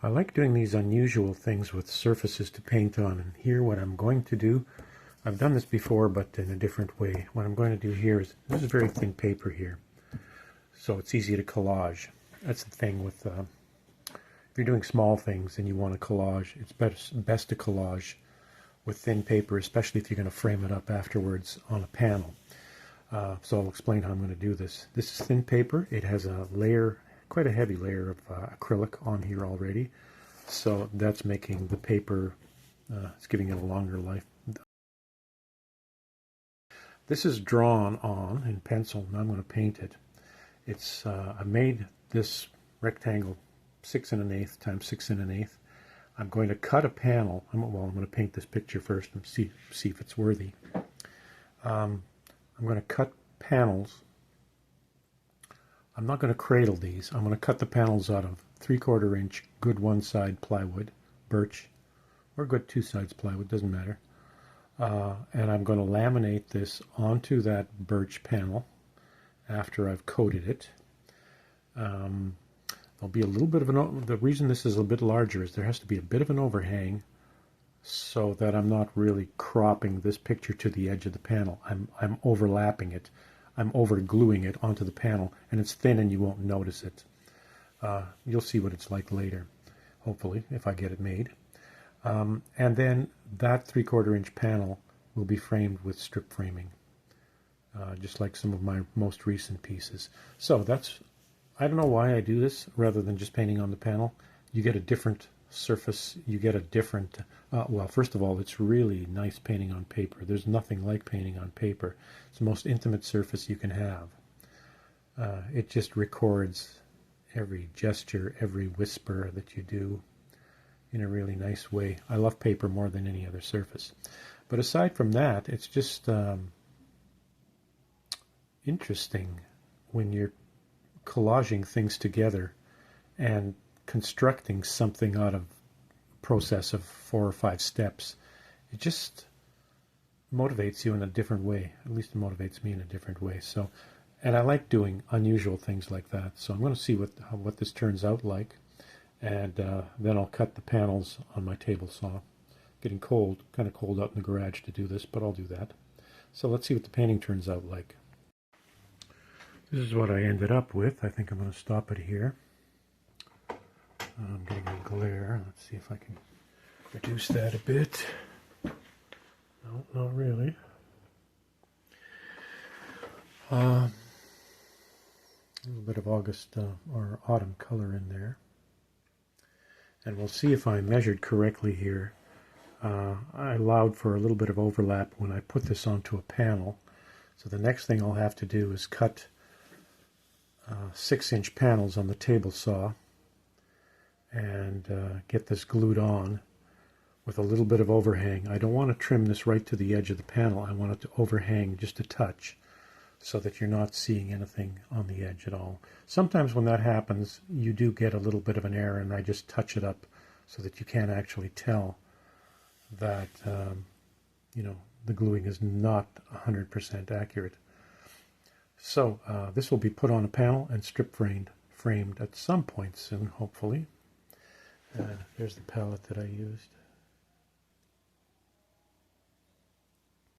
I like doing these unusual things with surfaces to paint on, and here what I'm going to do, I've done this before but in a different way. What I'm going to do here is, this is very thin paper here, so it's easy to collage. That's the thing with, if you're doing small things and you want to collage, it's best to collage with thin paper, especially if you're going to frame it up afterwards on a panel. So I'll explain how I'm going to do this. This is thin paper. It has a layer, quite a heavy layer of acrylic on here already. So that's making the paper, it's giving it a longer life. This is drawn on in pencil, and I'm going to paint it. It's I made this rectangle 6 1/8 times 6 1/8. I'm going to cut a panel. I'm going to paint this picture first and see if it's worthy. I'm going to cut panels. I'm not going to cradle these. I'm going to cut the panels out of 3/4 inch good one side plywood, birch, or good two sides plywood, doesn't matter. And I'm going to laminate this onto that birch panel after I've coated it. There'll be a little bit of the reason this is a bit larger is there has to be a bit of an overhang so that I'm not really cropping this picture to the edge of the panel. I'm overlapping it. I'm over gluing it onto the panel, and it's thin and you won't notice it. You'll see what it's like later, hopefully, if I get it made. And then that 3/4 inch panel will be framed with strip framing, just like some of my most recent pieces. So that's, I don't know why I do this rather than just painting on the panel. You get a different surface, you get a different, well, first of all, it's really nice painting on paper. There's nothing like painting on paper. It's the most intimate surface you can have. It just records every gesture, every whisper that you do in a really nice way. I love paper more than any other surface. But aside from that, it's just interesting when you're collaging things together and constructing something out of a process of 4 or 5 steps. It just motivates you in a different way. At least it motivates me in a different way. So, and I like doing unusual things like that. So I'm going to see what this turns out like, and then I'll cut the panels on my table saw. Getting cold, kind of cold out in the garage to do this, but I'll do that. So let's see what the painting turns out like. This is what I ended up with. I think I'm going to stop it here. I'm getting a glare. Let's see if I can reduce that a bit. No, not really. A little bit of August or autumn color in there. And we'll see if I measured correctly here. I allowed for a little bit of overlap when I put this onto a panel. So the next thing I'll have to do is cut 6-inch panels on the table saw and get this glued on with a little bit of overhang. I don't want to trim this right to the edge of the panel. I want it to overhang just a touch so that you're not seeing anything on the edge at all. Sometimes when that happens, you do get a little bit of an error, and I just touch it up so that you can't actually tell that you know, the gluing is not 100% accurate. So this will be put on a panel and strip framed at some point soon, hopefully. There's the palette that I used.